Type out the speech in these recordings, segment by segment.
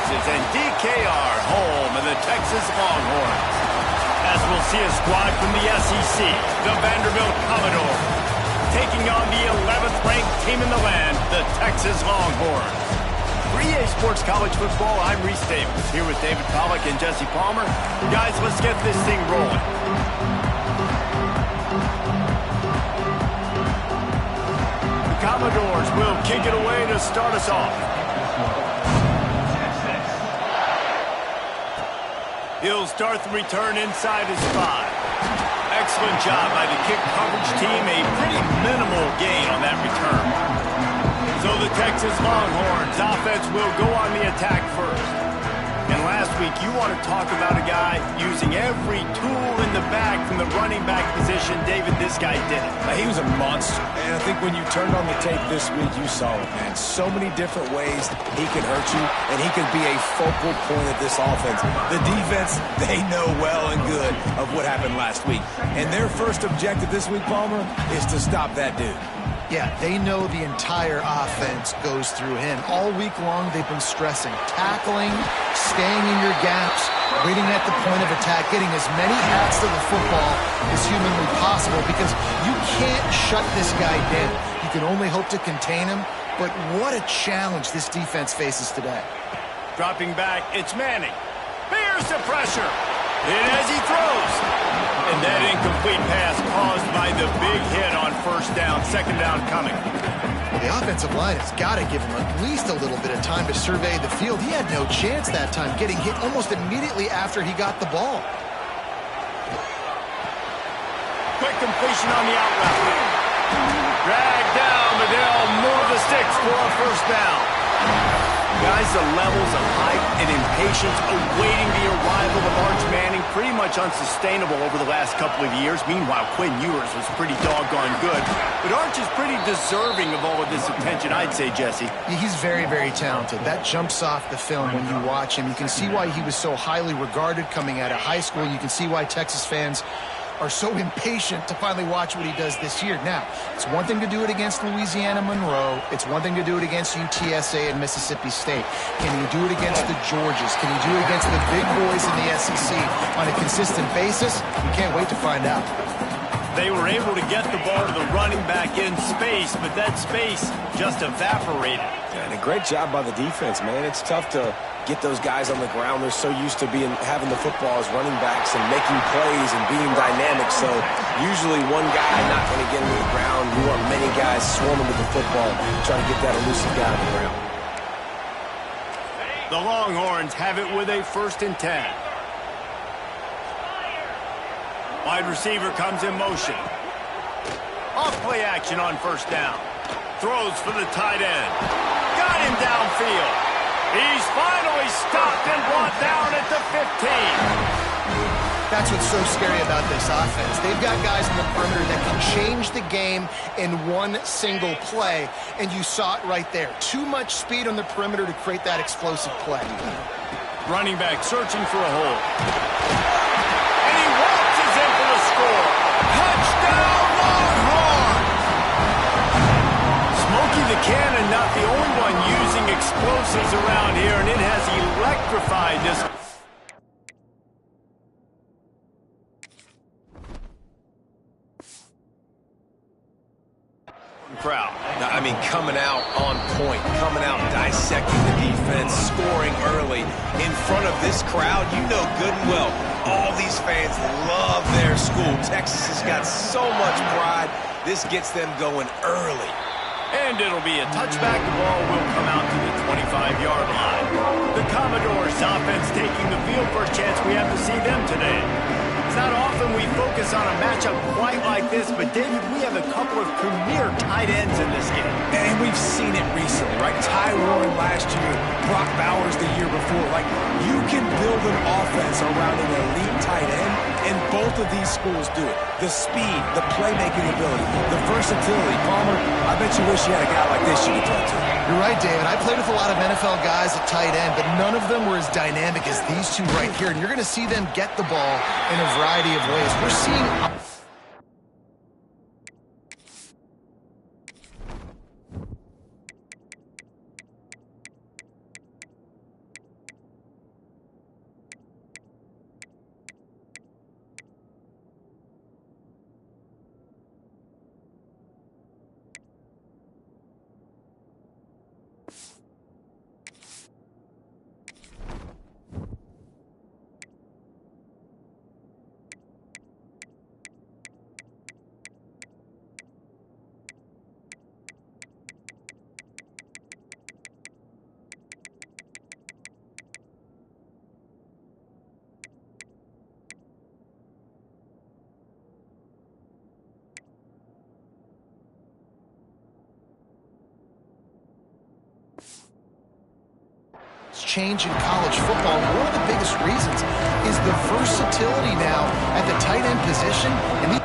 loses, and DKR home and the Texas Longhorns. As we'll see a squad from the SEC, the Vanderbilt Commodores, taking on the 11th ranked team in the land, the Texas Longhorns. For EA Sports College Football, I'm Reese Davis, here with David Pollack and Jesse Palmer. Guys, let's get this thing rolling. The Commodores will kick it away to start us off. He'll start the return inside his 5. Excellent job by the kick coverage team. A pretty minimal gain on that return. So the Texas Longhorns offense will go on the attack first. And last week, you want to talk about a guy using every tool in the bag from the running back position. David, this guy did it. He was a monster. And I think when you turned on the tape this week, you saw it, man. So many different ways he could hurt you, and he could be a focal point of this offense. The defense, they know well and good of what happened last week. And their first objective this week, Palmer, is to stop that dude. Yeah, they know the entire offense goes through him. All week long, they've been stressing tackling, staying in your gaps, waiting at the point of attack, getting as many hats to the football as humanly possible because you can't shut this guy down. You can only hope to contain him, but what a challenge this defense faces today. Dropping back, it's Manning. Bears the pressure. And as he throws. And that incomplete pass caused by the big hit on first down, second down coming. Well, the offensive line has got to give him at least a little bit of time to survey the field. He had no chance that time, getting hit almost immediately after he got the ball. Quick completion on the out route. Drag down, Medell, move the sticks for a first down. Guys, the levels of hype and impatience awaiting the arrival of Arch Manning pretty much unsustainable over the last couple of years. Meanwhile, Quinn Ewers was pretty doggone good. But Arch is pretty deserving of all of this attention, I'd say, Jesse. He's very, very talented. That jumps off the film when you watch him. You can see why he was so highly regarded coming out of high school. You can see why Texas fans are so impatient to finally watch what he does this year. Now, it's one thing to do it against Louisiana Monroe. It's one thing to do it against UTSA and Mississippi State. Can he do it against the Georgias? Can he do it against the big boys in the SEC on a consistent basis? We can't wait to find out. They were able to get the ball to the running back in space, but that space just evaporated. And a great job by the defense, man. It's tough to get those guys on the ground. They're so used to having the football as running backs and making plays and being dynamic. So usually one guy not going to get into the ground. You want many guys swarming with the football, trying to get that elusive guy on the ground. The Longhorns have it with a 1st and 10. Wide receiver comes in motion. Off play action on first down. Throws for the tight end. Got him downfield. He's finally stopped and brought down at the 15. That's what's so scary about this offense. They've got guys in the perimeter that can change the game in one single play, and you saw it right there. Too much speed on the perimeter to create that explosive play. Running back searching for a hole. And he waltzes in for the score. Touchdown, Longhorns! Smokey the Cannon, not the only one using explosives around here, and it has electrified this crowd. I mean, coming out on point, coming out dissecting the defense, scoring early in front of this crowd. You know good and well, all these fans love their school. Texas has got so much pride. This gets them going early. And it'll be a touchback. The ball will come out to the 25-yard line. The Commodores offense taking the field. First chance we have to see them today. It's not often we focus on a matchup quite like this, but David, we have a couple of premier tight ends in this game. And we've seen it recently, right? Ty Warren last year, Brock Bowers the year before. Like, you can build an offense around an elite tight end, and both of these schools do it. The speed, the playmaking ability, the versatility. Palmer, I bet you wish you had a guy like this you could talk to. You're right, David. I played with a lot of NFL guys at tight end, but none of them were as dynamic as these two right here. And you're going to see them get the ball in a variety of ways. We're seeing change in college football. One of the biggest reasons is the versatility now at the tight end position. And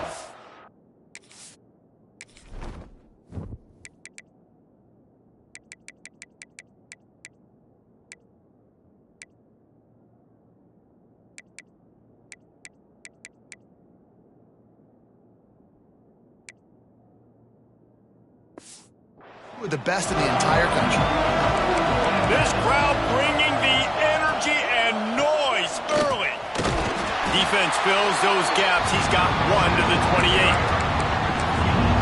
with the best in the entire country. This crowd bringing the energy and noise early. Defense fills those gaps. He's got one to the 28.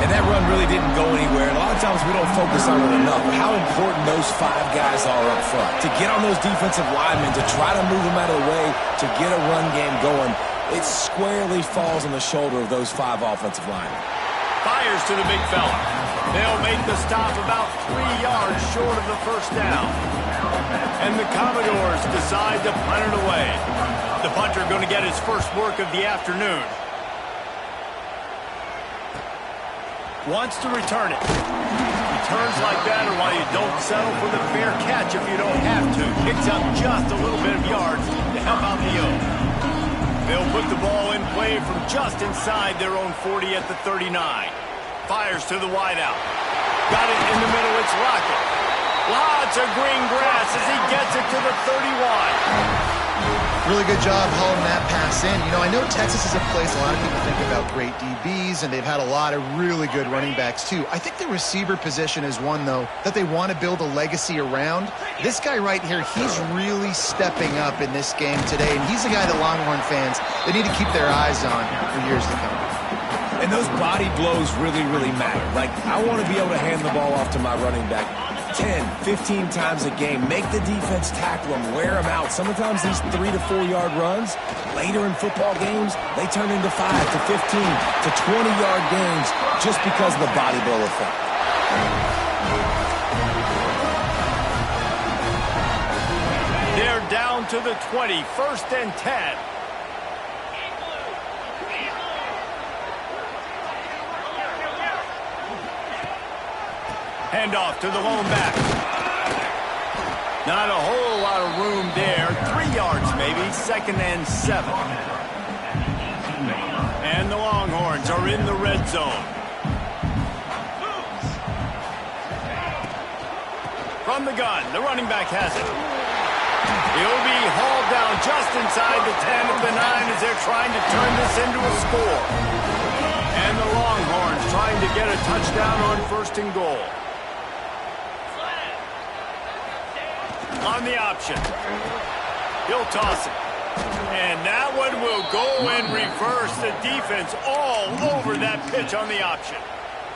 And that run really didn't go anywhere. And a lot of times we don't focus on it enough, but how important those 5 guys are up front. To get on those defensive linemen, to try to move them out of the way, to get a run game going, it squarely falls on the shoulder of those 5 offensive linemen. Fires to the big fella. They'll make the stop about 3 yards short of the first down. And the Commodores decide to punt it away. The punter going to get his first work of the afternoon. Wants to return it. Returns like that are why you don't settle for the fair catch if you don't have to. Picks up just a little bit of yards to help out the O's. They'll put the ball in play from just inside their own 40 at the 39. Fires to the wideout. Got it in the middle, it's Lockett. Lots of green grass as he gets it to the 31. Really good job hauling that pass in. You know, I know Texas is a place a lot of people think about great DBs, and they've had a lot of really good running backs too. I think the receiver position is one, though, that they want to build a legacy around. This guy right here, he's really stepping up in this game today, and he's the guy that Longhorn fans, they need to keep their eyes on for years to come. And those body blows really, really matter. Like, I want to be able to hand the ball off to my running back 10, 15 times a game. Make the defense tackle them, wear them out. Sometimes these 3 to 4 yard runs, later in football games, they turn into 5 to 15 to 20 yard games just because of the body blow effect. They're down to the 20, 1st and 10. Handoff to the lone back. Not a whole lot of room there. 3 yards maybe. 2nd and 7. And the Longhorns are in the red zone. From the gun, the running back has it. He'll be hauled down just inside the 10 of the 9 as they're trying to turn this into a score. And the Longhorns trying to get a touchdown on 1st and goal. On the option. He'll toss it. And that one will go in reverse. The defense all over that pitch on the option.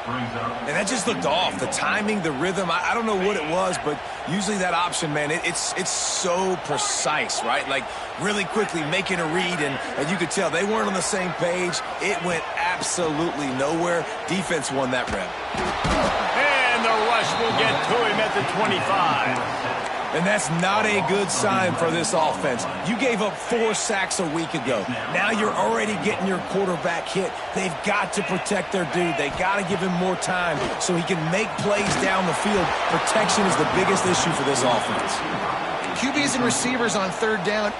And that just looked off. The timing, the rhythm, I don't know what it was, but usually that option, man, it's so precise, right? Like, really quickly making a read, and you could tell they weren't on the same page. It went absolutely nowhere. Defense won that rep. And the rush will get to him at the 25. And that's not a good sign for this offense. You gave up 4 sacks a week ago. Now you're already getting your quarterback hit. They've got to protect their dude. They got to give him more time so he can make plays down the field. Protection is the biggest issue for this offense. QBs and receivers on 3rd down.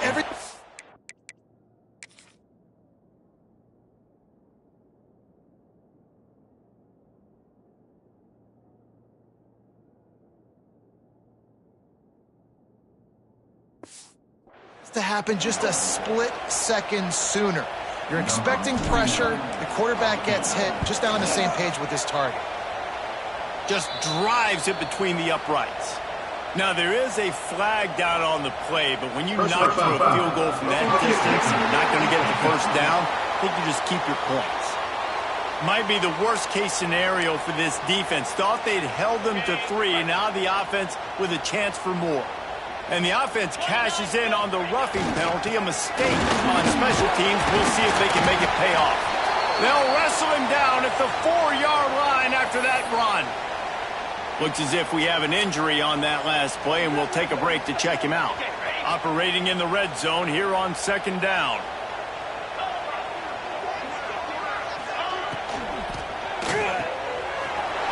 To happen just a split second sooner. You're expecting pressure, the quarterback gets hit, just not on the same page with his target. Just drives it between the uprights. Now, there is a flag down on the play, but when you knock through a field goal from that distance and you're not going to get the first down, I think you just keep your points. Might be the worst case scenario for this defense. Thought they'd held them to 3, now the offense with a chance for more. And the offense cashes in on the roughing penalty, a mistake on special teams. We'll see if they can make it pay off. They'll wrestle him down at the 4-yard line after that run. Looks as if we have an injury on that last play, and we'll take a break to check him out. Operating in the red zone here on 2nd down.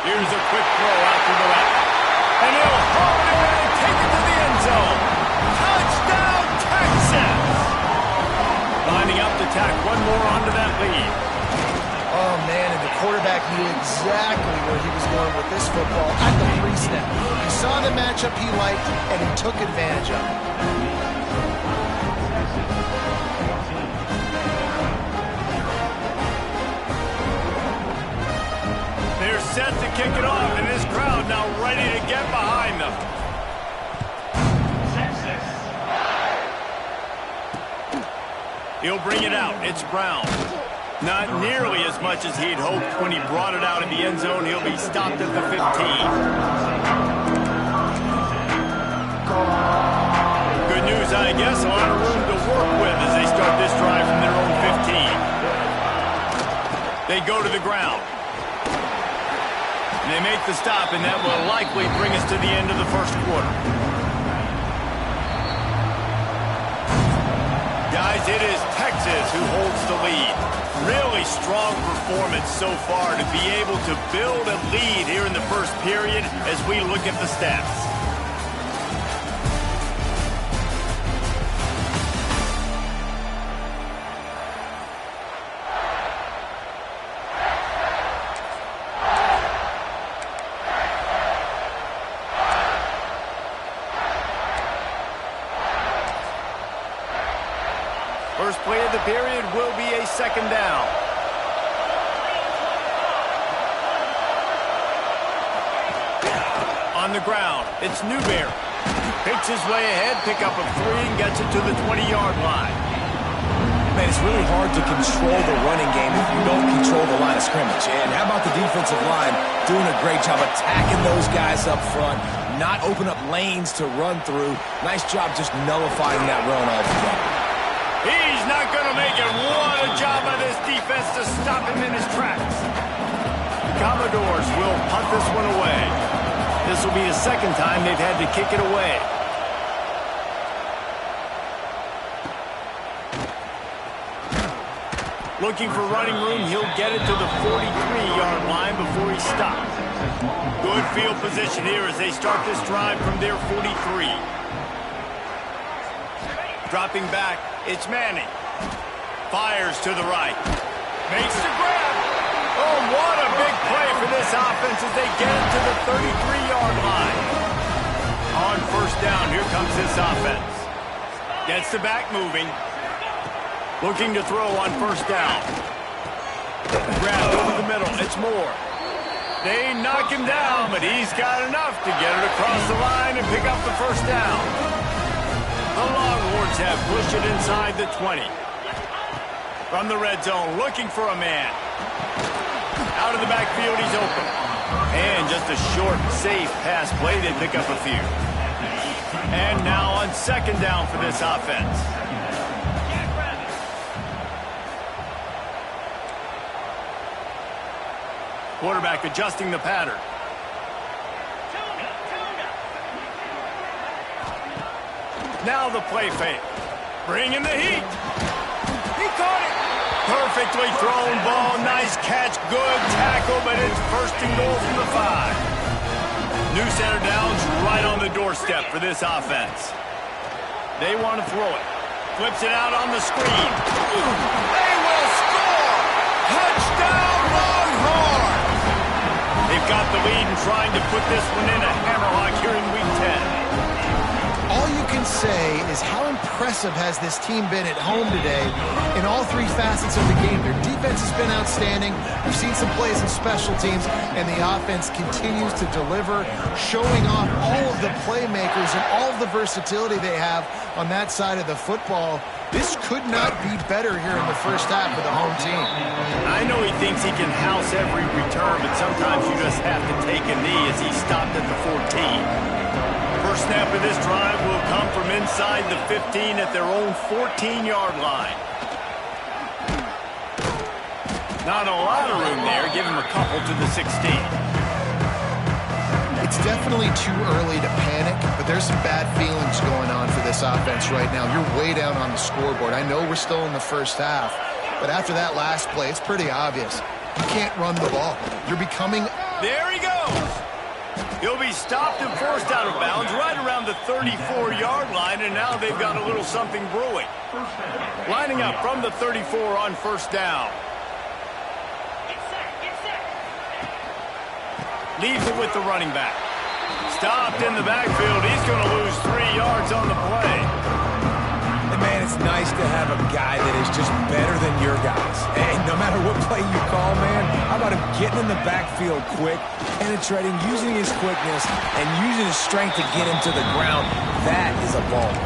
Here's a quick throw out to the left. And he'll haul it in and take it to the end zone. tack one more onto that lead. Oh, man, and the quarterback knew exactly where he was going with this football at the pre-snap. He saw the matchup he liked, and he took advantage of it. They're set to kick it off, and this crowd now ready to get behind them. He'll bring it out. It's Brown. Not nearly as much as he'd hoped when he brought it out of the end zone. He'll be stopped at the 15. Good news, I guess. A lot of room to work with as they start this drive from their own 15. They go to the ground. And they make the stop, and that will likely bring us to the end of the first quarter. Guys, it is Texas who holds the lead. Really strong performance so far to be able to build a lead here in the first period as we look at the stats. First play of the period will be a second down. On the ground, it's Newberry. Picks his way ahead, pick up of 3, and gets it to the 20-yard line. Man, it's really hard to control the running game if you don't control the line of scrimmage. And how about the defensive line doing a great job attacking those guys up front, not open up lanes to run through. Nice job just nullifying that run altogether. He's not going to make it. What a job by this defense to stop him in his tracks. Commodores will punt this one away. This will be the second time they've had to kick it away. Looking for running room, he'll get it to the 43-yard line before he stops. Good field position here as they start this drive from their 43. Dropping back, it's Manning. Fires to the right. Makes the grab. Oh, what a big play for this offense as they get it to the 33-yard line. On first down, here comes this offense. Gets the back moving. Looking to throw on first down. Grabbed over the middle. It's Moore. They knock him down, but he's got enough to get it across the line and pick up the first down. The Longhorns have pushed it inside the 20. From the red zone, looking for a man. Out of the backfield, he's open. And just a short, safe pass play. They pick up a few. And now on second down for this offense. Quarterback adjusting the pattern. Now the play fake. Bringing the heat. He caught it. Perfectly thrown ball. Nice catch. Good tackle, but it's first and goal from the 5. New center downs right on the doorstep for this offense. They want to throw it. Flips it out on the screen. They will score. Touchdown Longhorns. They've got the lead and trying to put this one in a hammerlock here in Week 10. All you can say is how impressive has this team been at home today in all 3 facets of the game. Their defense has been outstanding. We've seen some plays in special teams, and the offense continues to deliver, showing off all of the playmakers and all of the versatility they have on that side of the football. This could not be better here in the first half for the home team. I know he thinks he can house every return, but sometimes you just have to take a knee as he stopped at the 14. First snap of this drive will come from inside the 15 at their own 14-yard line. Not a lot of room there. Give him a couple to the 16. It's definitely too early to panic, but there's some bad feelings going on for this offense right now. You're way down on the scoreboard. I know we're still in the first half, but after that last play, it's pretty obvious. You can't run the ball. You're becoming... There he goes. He'll be stopped and forced out of bounds right around the 34-yard line, and now they've got a little something brewing. Lining up from the 34 on first down. Leaves it with the running back. Stopped in the backfield. He's going to lose 3 yards on the play. And man, it's nice to have a guy that is just better than your guys. And no matter what play you call, man, how about him getting in the backfield quick, penetrating, using his quickness, and using his strength to get him to the ground. That is a ball.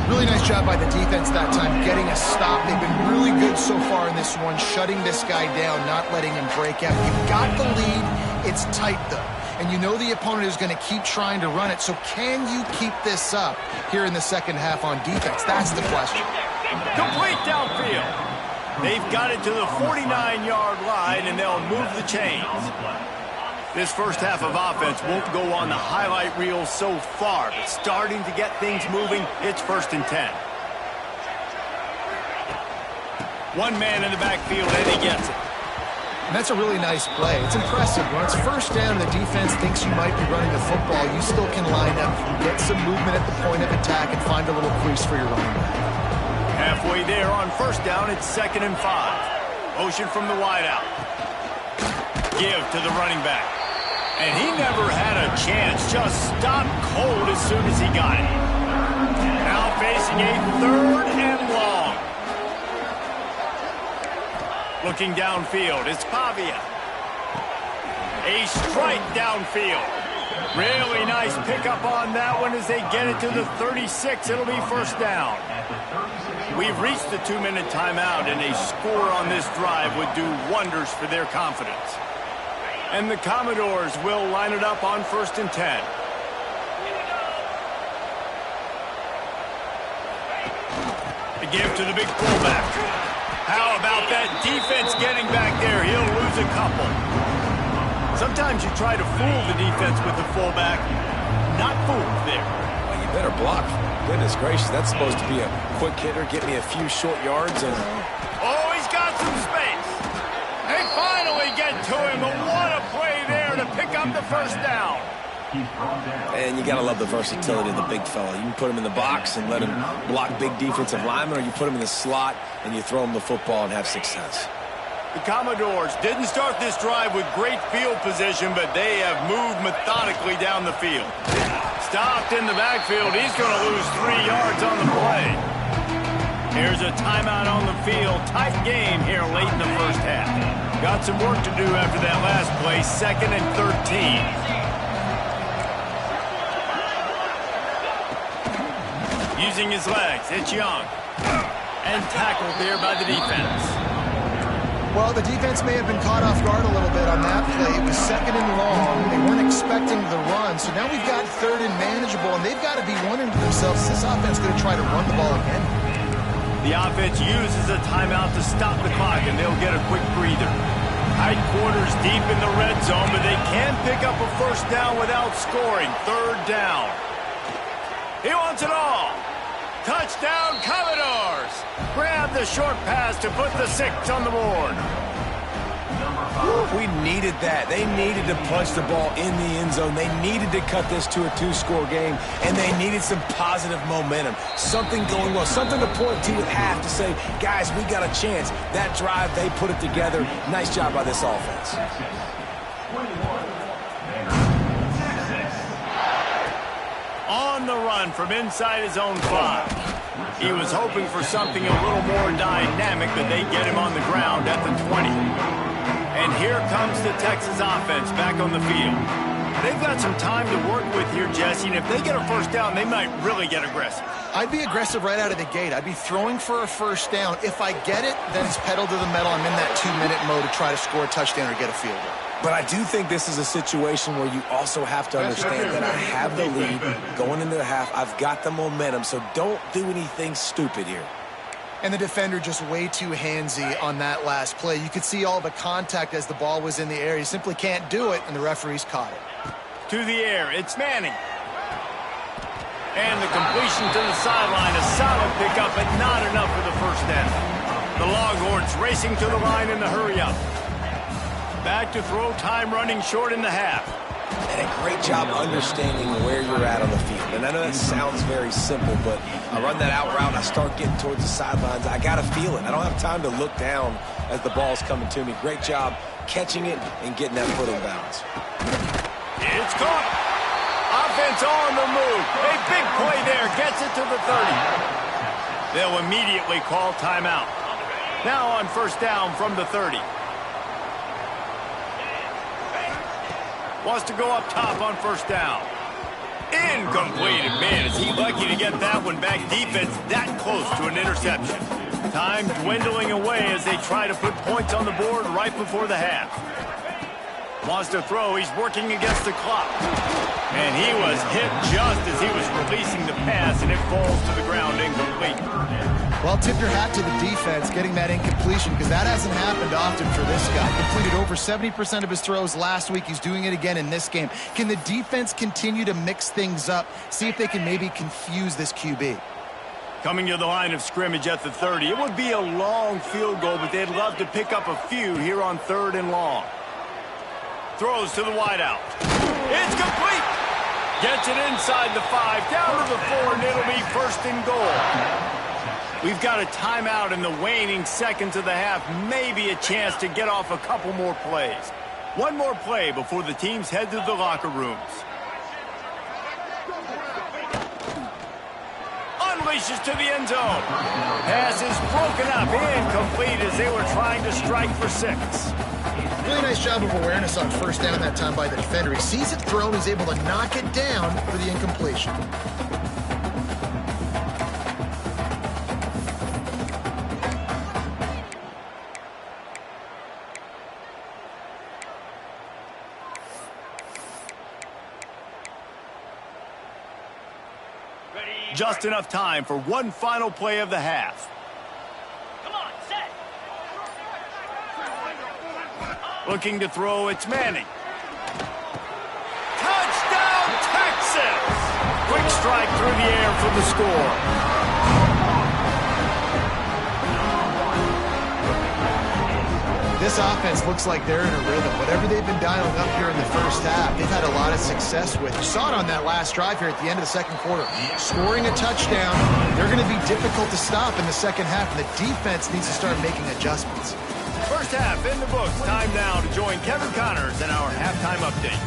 Really nice job by the defense that time, getting a stop. They've been really good so far in this one, shutting this guy down, not letting him break out. You've got the lead. It's tight, though. And you know the opponent is going to keep trying to run it. So can you keep this up here in the second half on defense? That's the question. Complete downfield. They've got it to the 49-yard line, and they'll move the chains. This first half of offense won't go on the highlight reel so far, but starting to get things moving, it's 1st and 10. One man in the backfield, and he gets it. And that's a really nice play. It's impressive. When it's first down and the defense thinks you might be running the football, you still can line up, get some movement at the point of attack, and find a little crease for your running back. Halfway there on first down, it's 2nd and 5. Motion from the wideout. Give to the running back. And he never had a chance. Just stopped cold as soon as he got it. Now facing a 3rd and long. Looking downfield, it's Pavia. A strike downfield. Really nice pickup on that one as they get it to the 36. It'll be 1st down. We've reached the 2-minute timeout, and a score on this drive would do wonders for their confidence. And the Commodores will line it up on 1st and 10. The give to the big fullback. How about that defense getting back there? He'll lose a couple. Sometimes you try to fool the defense with the fullback. Not fooled there. Well, you better block. Goodness gracious, that's supposed to be a quick hitter, get me a few short yards. And oh, he's got some space. They finally get to him, but what a play there to pick up the 1st down. And you got to love the versatility of the big fella. You can put him in the box and let him block big defensive linemen, or you put him in the slot and you throw him the football and have success. The Commodores didn't start this drive with great field position, but they have moved methodically down the field. Stopped in the backfield. He's going to lose 3 yards on the play. Here's a timeout on the field. Tight game here late in the first half. Got some work to do after that last play. 2nd and 13. Using his legs, it's Young. And tackled there by the defense. Well, the defense may have been caught off guard a little bit on that play. It was 2nd and long. They weren't expecting the run. So now we've got 3rd and manageable, and they've got to be wondering to themselves, is this offense going to try to run the ball again? The offense uses a timeout to stop the clock, and they'll get a quick breather. Tight quarters deep in the red zone, but they can pick up a 1st down without scoring. 3rd down. He wants it all. Touchdown, Commodores! Grab the short pass to put the 6 on the board. We needed that. They needed to punch the ball in the end zone. They needed to cut this to a 2-score game, and they needed some positive momentum. Something going well, something to point to at half to say, guys, we got a chance. That drive, they put it together. Nice job by this offense. On the run from inside his own 5. He was hoping for something a little more dynamic, but they get him on the ground at the 20. And here comes the Texas offense back on the field. They've got some time to work with here, Jesse, and if they get a 1st down, they might really get aggressive. I'd be aggressive right out of the gate. I'd be throwing for a 1st down. If I get it, then it's pedal to the metal. I'm in that 2-minute mode to try to score a touchdown or get a field goal. But I do think this is a situation where you also have to understand that I have the lead going into the half. I've got the momentum, so don't do anything stupid here. And the defender just way too handsy on that last play. You could see all the contact as the ball was in the air. He simply can't do it, and the referees caught it. To the air, it's Manning. And the completion to the sideline, a solid pickup, but not enough for the 1st down. The Longhorns racing to the line in the hurry-up. Back to throw, time running short in the half. and a great job understanding where you're at on the field. And I know that sounds very simple, but I run that out route, I start getting towards the sidelines. I got to feel it. I don't have time to look down as the ball's coming to me. Great job catching it and getting that foot in bounds. It's caught. Offense on the move. A big play there. Gets it to the 30. They'll immediately call timeout. Now on first down from the 30. Wants to go up top on first down. Incomplete. Man, is he lucky to get that one back. Defense that close to an interception. Time dwindling away as they try to put points on the board right before the half. Wants to throw. He's working against the clock. And he was hit just as he was releasing the pass, and it falls to the ground incomplete. Well, tip your hat to the defense getting that incompletion, because that hasn't happened often for this guy. Completed over 70% of his throws last week. He's doing it again in this game. Can the defense continue to mix things up, see if they can maybe confuse this QB? Coming to the line of scrimmage at the 30. It would be a long field goal, but they'd love to pick up a few here on 3rd and long. Throws to the wideout. It's complete. Gets it inside the 5, down to the 4, and it'll be 1st and goal. We've got a timeout in the waning seconds of the half. Maybe a chance to get off a couple more plays. One more play before the teams head to the locker rooms. Unleashes to the end zone. Pass is broken up. Incomplete as they were trying to strike for 6. Really nice job of awareness on first down that time by the defender. He sees it thrown. He's able to knock it down for the incompletion. Just enough time for one final play of the half. Come on, set. Looking to throw, it's Manning. Touchdown, Texas! Quick strike through the air for the score. This offense looks like they're in a rhythm. Whatever they've been dialing up here in the first half, they've had a lot of success with. You saw it on that last drive here at the end of the second quarter. Scoring a touchdown, they're going to be difficult to stop in the second half, and the defense needs to start making adjustments. First half in the books. Time now to join Kevin Connors in our halftime update.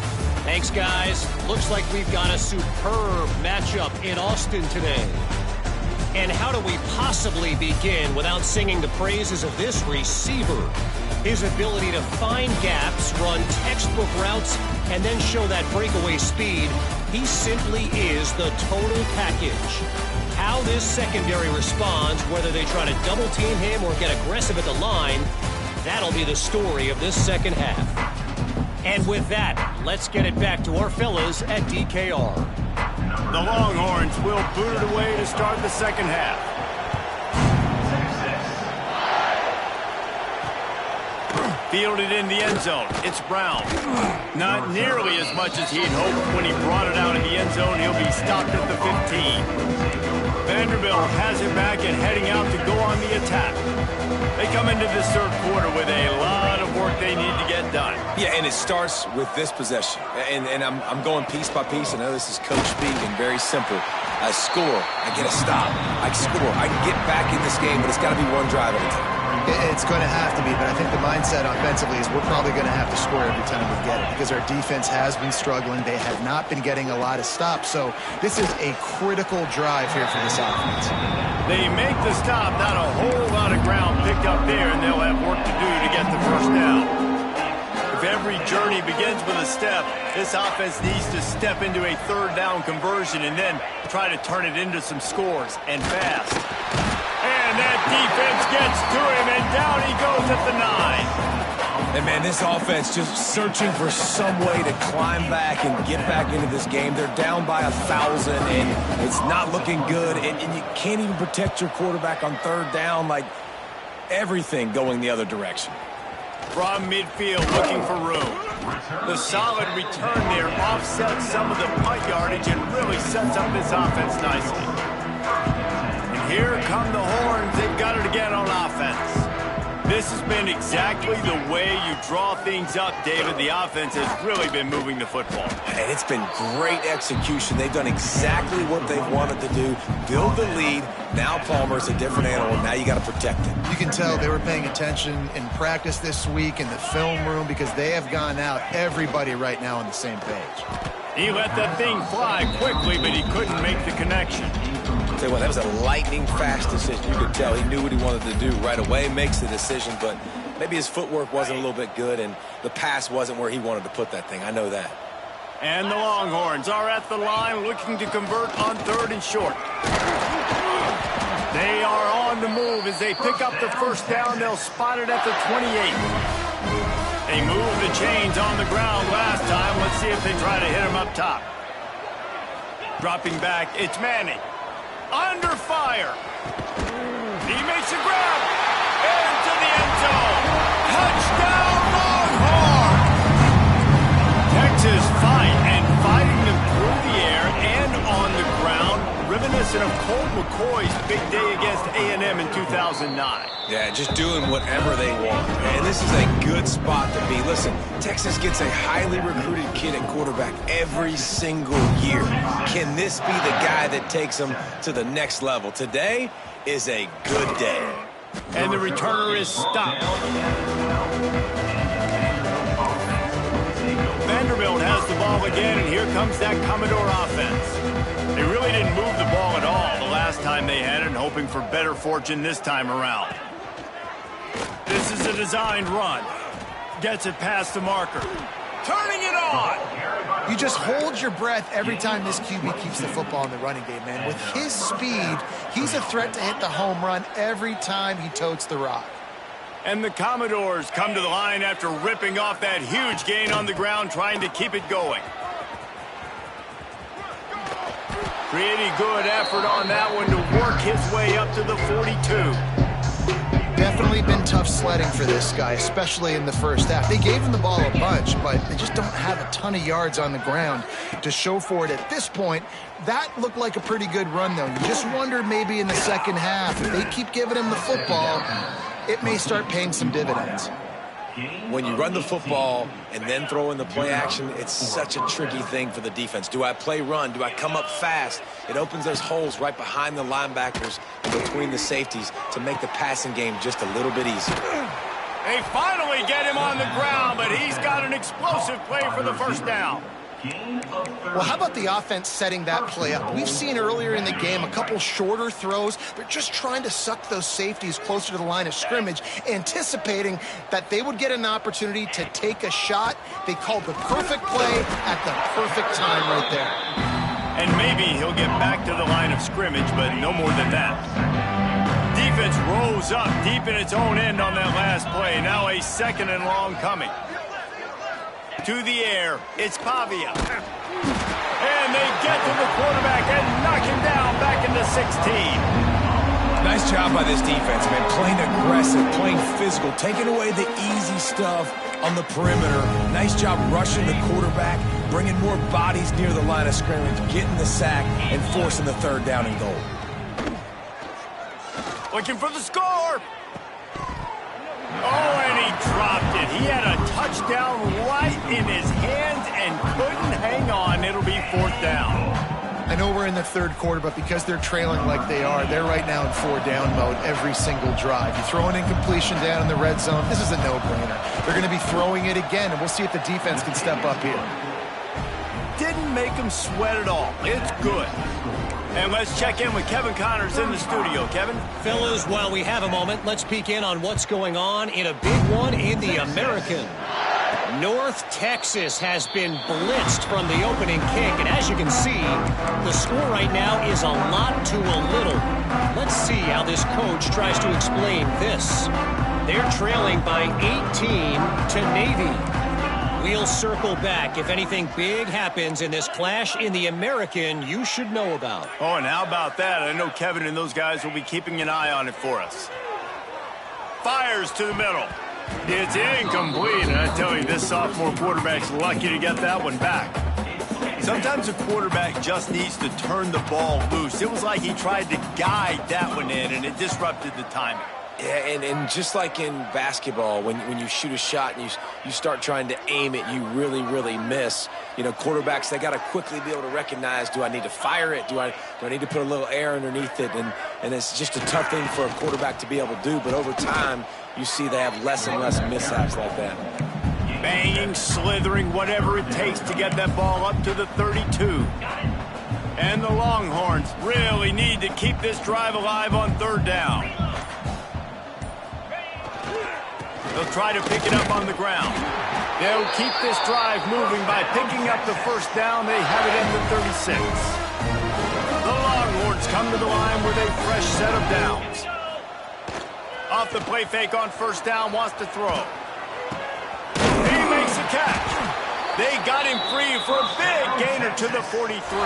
Thanks, guys. Looks like we've got a superb matchup in Austin today. And how do we possibly begin without singing the praises of this receiver? His ability to find gaps, run textbook routes, and then show that breakaway speed. He simply is the total package. How this secondary responds, whether they try to double team him or get aggressive at the line, that'll be the story of this second half. And with that, let's get it back to our fellas at DKR. The Longhorns will boot it away to start the second half. Fielded in the end zone. It's Brown. Not nearly as much as he'd hoped. When he brought it out in the end zone, he'll be stopped at the 15. Vanderbilt has it back and heading out to go on the attack. They come into this third quarter with a lot of work they need to get done. Yeah, and it starts with this possession. And I'm going piece by piece. I know this is coach speak and very simple. I score. I get a stop. I score. I can get back in this game, but it's got to be one drive at a time. It's going to have to be, but I think the mindset offensively is we're probably going to have to score every time we get it because our defense has been struggling. They have not been getting a lot of stops, so this is a critical drive here for this offense. They make the stop, not a whole lot of ground picked up there, and they'll have work to do to get the first down. If every journey begins with a step, this offense needs to step into a third down conversion and then try to turn it into some scores, and fast. And that defense gets to him, and down he goes at the 9. And, man, this offense just searching for some way to climb back and get back into this game. They're down by 1,000, and it's not looking good. And you can't even protect your quarterback on third down, like everything going the other direction. From midfield, looking for room. The solid return there offsets some of the punt yardage and really sets up this offense nicely. Here come the Horns. They've got it again on offense. This has been exactly the way you draw things up, David. The offense has really been moving the football. And it's been great execution. They've done exactly what they've wanted to do. Build the lead. Now Palmer's a different animal. Now you got to protect him. You can tell they were paying attention in practice this week in the film room because they have gone out, everybody right now on the same page. He let that thing fly quickly, but he couldn't make the connection. I'll tell you what, that was a lightning-fast decision. You could tell he knew what he wanted to do right away, makes the decision, but maybe his footwork wasn't a little bit good, and the pass wasn't where he wanted to put that thing. I know that. And the Longhorns are at the line looking to convert on 3rd and short. They are on the move as they pick up the first down. They'll spot it at the 28. They moved the chains on the ground last time. Let's see if they try to hit him up top. Dropping back, it's Manning. Under fire. He makes a grab. Into the end zone. Touchdown, Longhorns! Texas fighting them through the air and on the ground. Reminiscent of Colt McCoy's big day against A&M in 2009. Yeah, just doing whatever they want. And this is a good spot to be. Listen, Texas gets a highly recruited kid at quarterback every single year. Can this be the guy that takes them to the next level? Today is a good day. And the returner is stopped. Vanderbilt has the ball again, and here comes that Commodore offense. They really didn't move the ball at all the last time they had it, and hoping for better fortune this time around. This is a designed run. Gets it past the marker. Turning it on! You just hold your breath every time this QB keeps the football in the running game, man. With his speed, he's a threat to hit the home run every time he totes the rock. And the Commodores come to the line after ripping off that huge gain on the ground, trying to keep it going. Pretty good effort on that one to work his way up to the 42. Definitely been tough sledding for this guy, especially in the first half. They gave him the ball a bunch, but they just don't have a ton of yards on the ground to show for it at this point. That looked like a pretty good run, though. You just wonder maybe in the second half, if they keep giving him the football, it may start paying some dividends. When you run the football and then throw in the play action, it's such a tricky thing for the defense. Do I play run? Do I come up fast? It opens those holes right behind the linebackers and between the safeties to make the passing game just a little bit easier. They finally get him on the ground, but he's got an explosive play for the first down. Well, how about the offense setting that play up? We've seen earlier in the game a couple shorter throws. They're just trying to suck those safeties closer to the line of scrimmage, anticipating that they would get an opportunity to take a shot. They called the perfect play at the perfect time right there. And maybe he'll get back to the line of scrimmage, but no more than that. Defense rose up deep in its own end on that last play. Now a 2nd and long coming. To the air, it's Pavia. And they get to the quarterback and knock him down back into 16. Nice job by this defense, man. Playing aggressive, playing physical, taking away the easy stuff on the perimeter. Nice job rushing the quarterback, bringing more bodies near the line of scrimmage, getting the sack, and forcing the 3rd down and goal. Looking for the score. Oh, and he dropped it. He had a touchdown right in his hands and couldn't hang on. It'll be 4th down. I know we're in the 3rd quarter, but because they're trailing like they are, they're right now in 4-down mode every single drive. You throw an incompletion down in the red zone, this is a no-brainer. They're going to be throwing it again, and we'll see if the defense can step up here. Didn't make him sweat at all. It's good. And let's check in with Kevin Connors in the studio. Kevin? Fellas, while we have a moment, let's peek in on what's going on in a big one in the American. North Texas has been blitzed from the opening kick, and as you can see, the score right now is a lot to a little. Let's see how this coach tries to explain this. They're trailing by 18 to Navy. We'll circle back if anything big happens in this clash in the American you should know about. Oh, and how about that? I know Kevin and those guys will be keeping an eye on it for us. Fires to the middle. It's incomplete, and I tell you, this sophomore quarterback's lucky to get that one back. Sometimes a quarterback just needs to turn the ball loose. It was like he tried to guide that one in, and it disrupted the timing. Yeah, and just like in basketball, when you shoot a shot and you start trying to aim it, you really, really miss. You know, quarterbacks, they got to quickly be able to recognize, do I need to fire it? Do I need to put a little air underneath it? And it's just a tough thing for a quarterback to be able to do. But over time, you see they have less and less mishaps like that. Banging, slithering, whatever it takes to get that ball up to the 32. And the Longhorns really need to keep this drive alive on third down. They'll try to pick it up on the ground. They'll keep this drive moving by picking up the first down. They have it at the 36. The Longhorns come to the line with a fresh set of downs. Off the play fake on first down, wants to throw. He makes a catch. They got him free for a big gainer to the 43.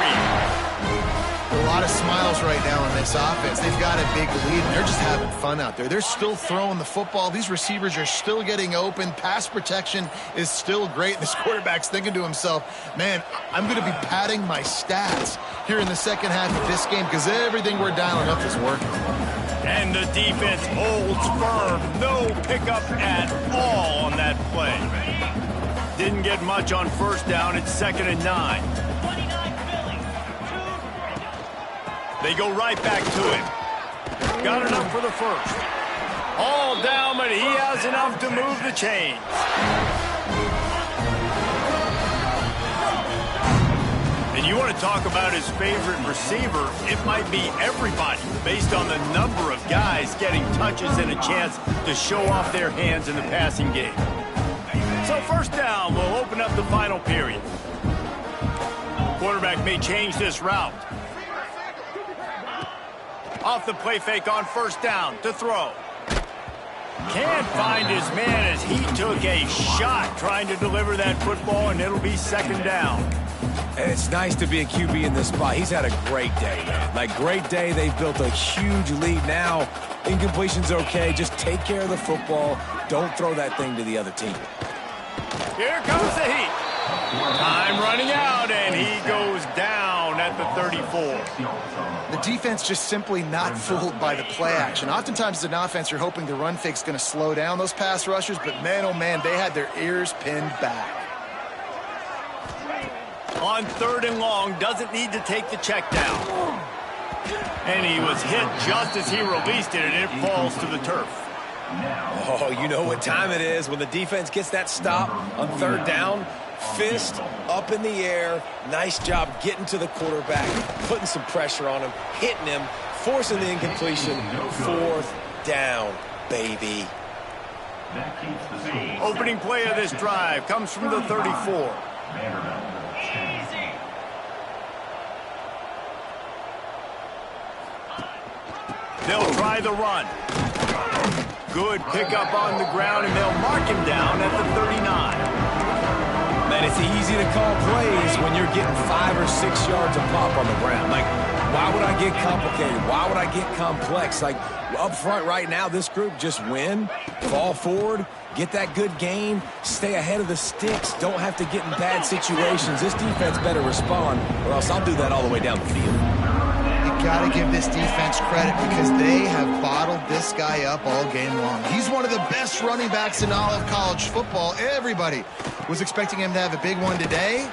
A lot of smiles right now on this offense. They've got a big lead, and they're just having fun out there. They're still throwing the football. These receivers are still getting open. Pass protection is still great. This quarterback's thinking to himself, man, I'm going to be padding my stats here in the second half of this game because everything we're dialing up is working. And the defense holds firm. No pickup at all on that play. Didn't get much on first down. It's 2nd and 9. They go right back to him. Got enough for the first. All down, but he has enough to move the chains. And you want to talk about his favorite receiver, it might be everybody, based on the number of guys getting touches and a chance to show off their hands in the passing game. So first down will open up the final period. Quarterback may change this route. Off the play fake on first down to throw. Can't find his man as he took a shot trying to deliver that football, and it'll be 2nd down. And it's nice to be a QB in this spot. He's had a great day, man. Like, great day. They've built a huge lead now. Incompletion's okay. Just take care of the football. Don't throw that thing to the other team. Here comes the heat. Time running out, and he goes down at the 34. The defense just simply not fooled by the play action. Oftentimes as an offense, you're hoping the run fake's going to slow down those pass rushers, but man, oh man, they had their ears pinned back. On 3rd and long, doesn't need to take the check down. And he was hit just as he released it, and it falls to the turf. Oh, you know what time it is when the defense gets that stop on 3rd down. Fist up in the air. Nice job getting to the quarterback, putting some pressure on him, hitting him, forcing the incompletion. 4th down, baby. Opening play of this drive comes from the 34. They'll try the run. Good pickup on the ground, and they'll mark him down at the 39. Man, it's easy to call plays when you're getting 5 or 6 yards of pop on the ground. Like, why would I get complicated? Why would I get complex? Like, up front right now, this group just win, fall forward, get that good gain, stay ahead of the sticks, don't have to get in bad situations. This defense better respond, or else I'll do that all the way down the field. You got to give this defense credit because they have bottled this guy up all game long. He's one of the best running backs in all of college football. Everybody was expecting him to have a big one today.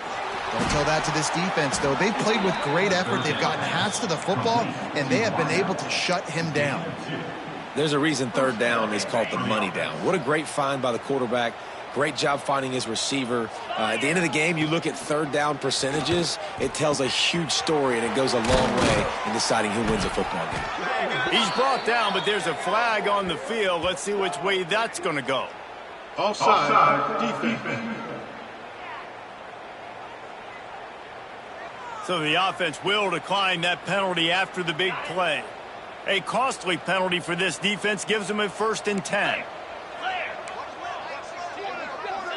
Don't tell that to this defense, though. They've played with great effort. They've gotten hats to the football, and they have been able to shut him down. There's a reason 3rd down is called the money down. What a great find by the quarterback. Great job finding his receiver. At the end of the game, you look at 3rd down percentages. It tells a huge story, and it goes a long way in deciding who wins a football game. He's brought down, but there's a flag on the field. Let's see which way that's going to go. Offside, defense. So the offense will decline that penalty after the big play. A costly penalty for this defense gives them a 1st and 10.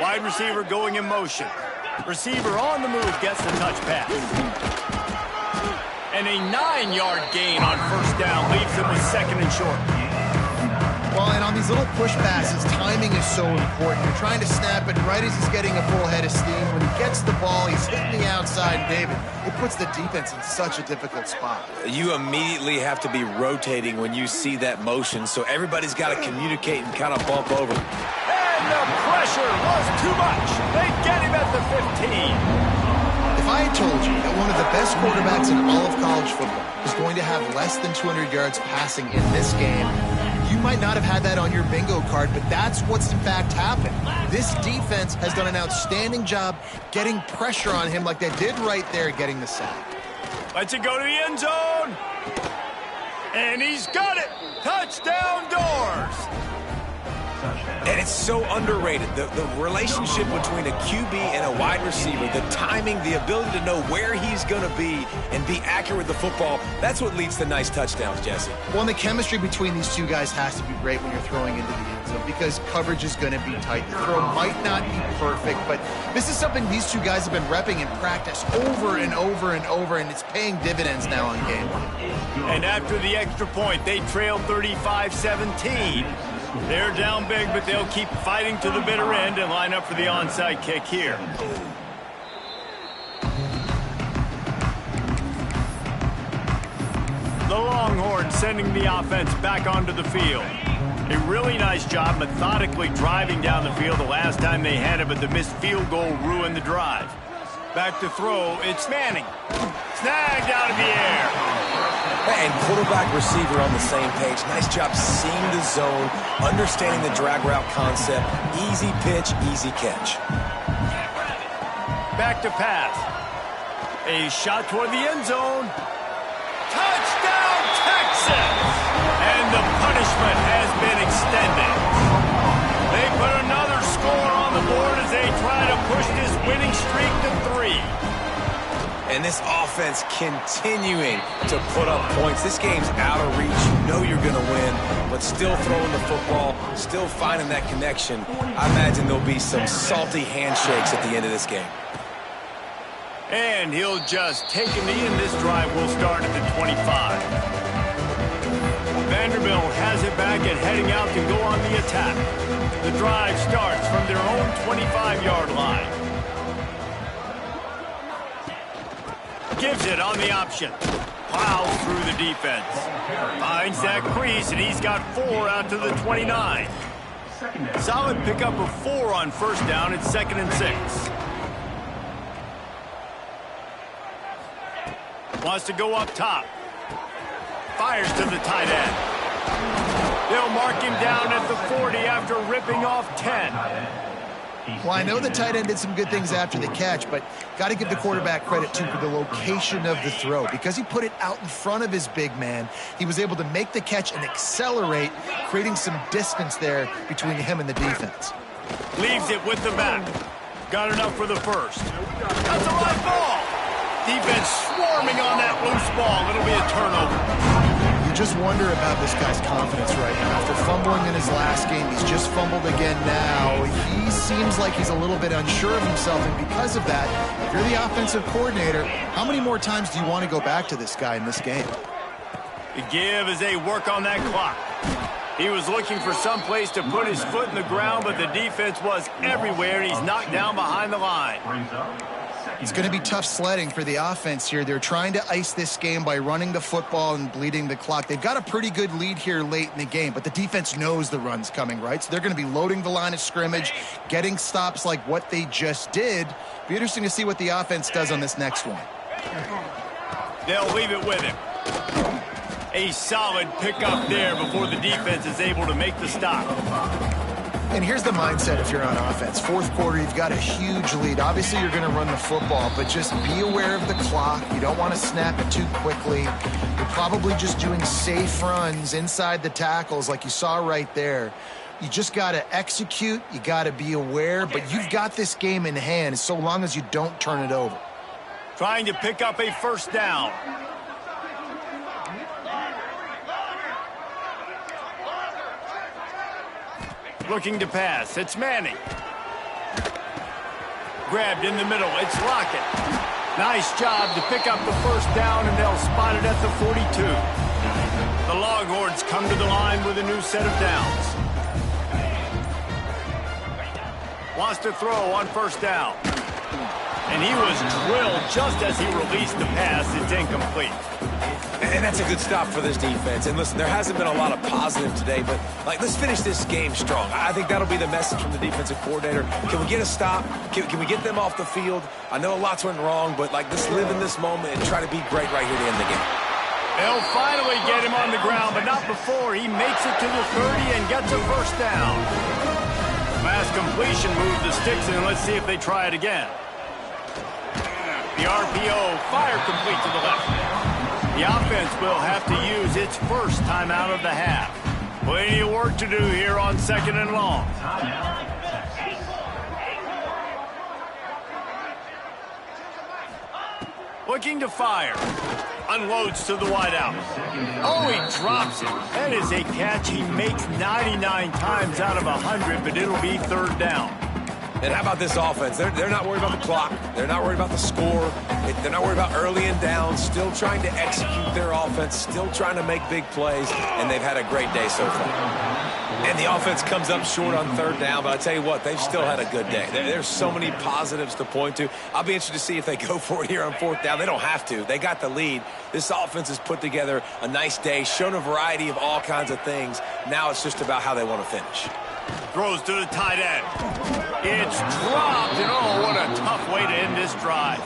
Wide receiver going in motion. Receiver on the move gets the touch pass. And a 9-yard gain on first down leaves them with 2nd and short. Well, and on these little push passes, timing is so important. You're trying to snap it right as he's getting a full head of steam. When he gets the ball, he's hitting the outside, David. It puts the defense in such a difficult spot. You immediately have to be rotating when you see that motion, so everybody's got to communicate and kind of bump over. And the pressure was too much. They get him at the 15. If I had told you that one of the best quarterbacks in all of college football is going to have less than 200 yards passing in this game, you might not have had that on your bingo card, but that's what's in fact happened. This defense has done an outstanding job getting pressure on him like they did right there, getting the sack. Lets it go to the end zone. And he's got it. Touchdown doors. And it's so underrated. The relationship between a QB and a wide receiver, the timing, the ability to know where he's going to be and be accurate with the football, that's what leads to nice touchdowns, Jesse. Well, and the chemistry between these two guys has to be great when you're throwing into the end zone because coverage is going to be tight. The throw might not be perfect, but this is something these two guys have been repping in practice over and over and over, and it's paying dividends now on game day. And after the extra point, they trail 35-17. They're down big, but they'll keep fighting to the bitter end and line up for the onside kick here. The Longhorns sending the offense back onto the field. A really nice job methodically driving down the field the last time they had it, but the missed field goal ruined the drive. Back to throw, it's Manning. Snagged out of the air. And quarterback receiver on the same page. Nice job seeing the zone, understanding the drag route concept. Easy pitch, easy catch. Back to pass. A shot toward the end zone. Touchdown, Texas! And the punishment has been extended. They put another score on the board as they try to push this winning streak to 3. And this offense continuing to put up points. This game's out of reach. You know you're going to win, but still throwing the football, still finding that connection. I imagine there'll be some salty handshakes at the end of this game. And he'll just take a knee, and this drive will start at the 25. Vanderbilt has it back and heading out to go on the attack. The drive starts from their own 25-yard line. Gives it on the option. Plows through the defense. Finds that crease, and he's got 4 out to the 29. Solid pickup of 4 on first down. It's 2nd and 6. Wants to go up top. Fires to the tight end. They'll mark him down at the 40 after ripping off 10. Well, I know the tight end did some good things after the catch, but got to give the quarterback credit, too, for the location of the throw. Because he put it out in front of his big man, he was able to make the catch and accelerate, creating some distance there between him and the defense. Leaves it with the back. Got enough for the first. That's a live ball. Defense swarming on that loose ball. It'll be a turnover. You just wonder about this guy's confidence right now. After fumbling in his last game, he's just fumbled again now. He seems like he's a little bit unsure of himself, and because of that, if you're the offensive coordinator, how many more times do you want to go back to this guy in this game? The give as they work on that clock. He was looking for some place to put his foot in the ground, but the defense was everywhere, and he's knocked down behind the line. It's going to be tough sledding for the offense here. They're trying to ice this game by running the football and bleeding the clock. They've got a pretty good lead here late in the game, but the defense knows the run's coming, right? So they're going to be loading the line of scrimmage, getting stops like what they just did. Be interesting to see what the offense does on this next one. They'll leave it with him. A solid pickup there before the defense is able to make the stop. And here's the mindset if you're on offense. Fourth quarter, you've got a huge lead. Obviously, you're going to run the football, but just be aware of the clock. You don't want to snap it too quickly. You're probably just doing safe runs inside the tackles like you saw right there. You just got to execute. You got to be aware, but you've got this game in hand so long as you don't turn it over. Trying to pick up a first down. Looking to pass. It's Manning. Grabbed in the middle. It's Lockett. Nice job to pick up the first down, and they'll spot it at the 42. The Longhorns come to the line with a new set of downs. Wants to throw on first down. And he was drilled just as he released the pass. It's incomplete. And that's a good stop for this defense. And listen, there hasn't been a lot of positive today, but let's finish this game strong. I think that'll be the message from the defensive coordinator. Can we get a stop? Can we get them off the field? I know lots went wrong, but let's live in this moment and try to be great right here to end the game. They'll finally get him on the ground, but not before he makes it to the 30 and gets a first down. Last completion moved the sticks, and let's see if they try it again. The RPO, fire complete to the left. The offense will have to use its first timeout of the half. Plenty of work to do here on 2nd and long. Looking to fire. Unloads to the wideout. Oh, he drops it. That is a catch he makes 99 times out of 100, but it'll be 3rd down. And how about this offense? They're not worried about the clock. They're not worried about the score. They're not worried about early and down. Still trying to execute their offense. Still trying to make big plays. And they've had a great day so far. And the offense comes up short on 3rd down. But I tell you what, they've still had a good day. There's so many positives to point to. I'll be interested to see if they go for it here on 4th down. They don't have to. They got the lead. This offense has put together a nice day, shown a variety of all kinds of things. Now it's just about how they want to finish. Throws to the tight end. It's dropped, and oh, what a tough way to end this drive.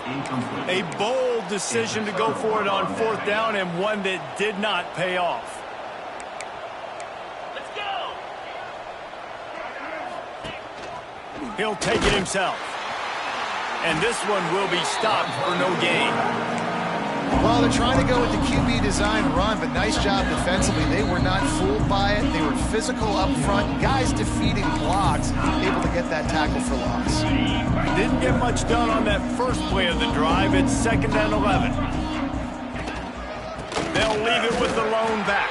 A bold decision to go for it on 4th down, and one that did not pay off. Let's go. He'll take it himself. And this one will be stopped for no gain. Well, they're trying to go with the QB design run, but nice job defensively. They were not fooled by it. They were physical up front. Guys defeating blocks, able to get that tackle for loss. Didn't get much done on that first play of the drive. It's 2nd and 11. They'll leave it with the lone back.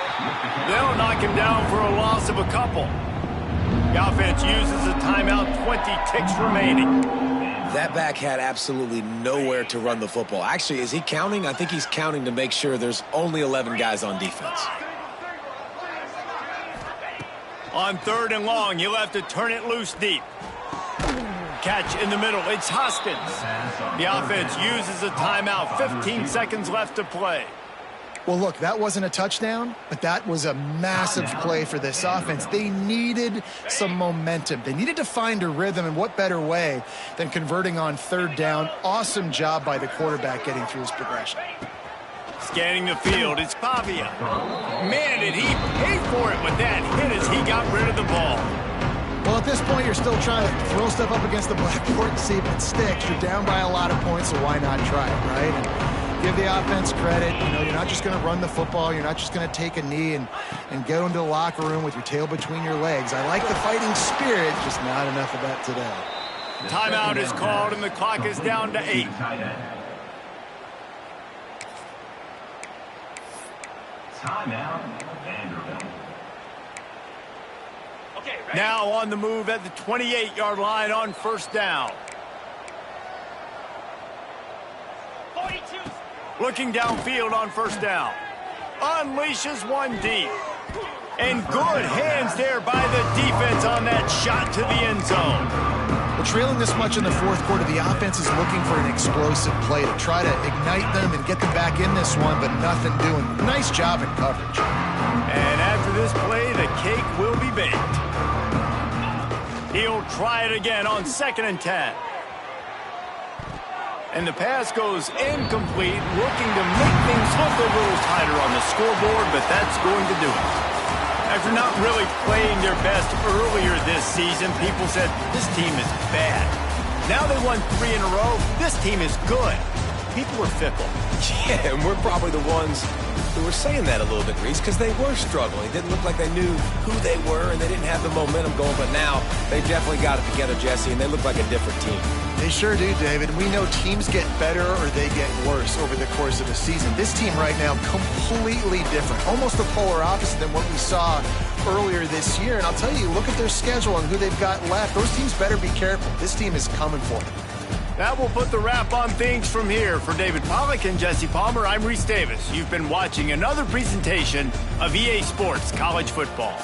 They'll knock him down for a loss of a couple. The offense uses a timeout, 20 ticks remaining. That back had absolutely nowhere to run the football. Actually, is he counting? I think he's counting to make sure there's only 11 guys on defense. On 3rd and long, you'll have to turn it loose deep. Catch in the middle. It's Hoskins. The offense uses a timeout. 15 seconds left to play. Well, look, that wasn't a touchdown, but that was a massive play for this offense. They needed some momentum. They needed to find a rhythm, and what better way than converting on 3rd down. Awesome job by the quarterback getting through his progression. Scanning the field, it's Pavia. Man, did he pay for it with that hit as he got rid of the ball. Well, at this point, you're still trying to throw stuff up against the blackboard and see if it sticks. You're down by a lot of points, so why not try it, right? And give the offense credit. You know, you're not just going to run the football. You're not just going to take a knee and go into the locker room with your tail between your legs. I like the fighting spirit, just not enough of that today. Timeout is called, and the clock is down to 8. Timeout, Vanderbilt. Now on the move at the 28-yard line on 1st down. 42. Looking downfield on 1st down. Unleashes one deep. And good hands there by the defense on that shot to the end zone. Well, trailing this much in the 4th quarter, the offense is looking for an explosive play to try to ignite them and get them back in this one, but nothing doing. Nice job in coverage. And after this play, the cake will be baked. He'll try it again on 2nd and 10. And the pass goes incomplete, looking to make things look a little tighter on the scoreboard, but that's going to do it. After not really playing their best earlier this season, people said, this team is bad. Now they won 3 in a row. This team is good. People are fickle. Yeah, and we're probably the ones who were saying that a little bit, Reese, because they were struggling. It didn't look like they knew who they were, and they didn't have the momentum going. But now they definitely got it together, Jesse, and they look like a different team. They sure do, David. We know teams get better or they get worse over the course of a season. This team right now, completely different. Almost the polar opposite than what we saw earlier this year. And I'll tell you, look at their schedule and who they've got left. Those teams better be careful. This team is coming for them. That will put the wrap on things from here. For David Pollack and Jesse Palmer, I'm Reese Davis. You've been watching another presentation of EA Sports College Football.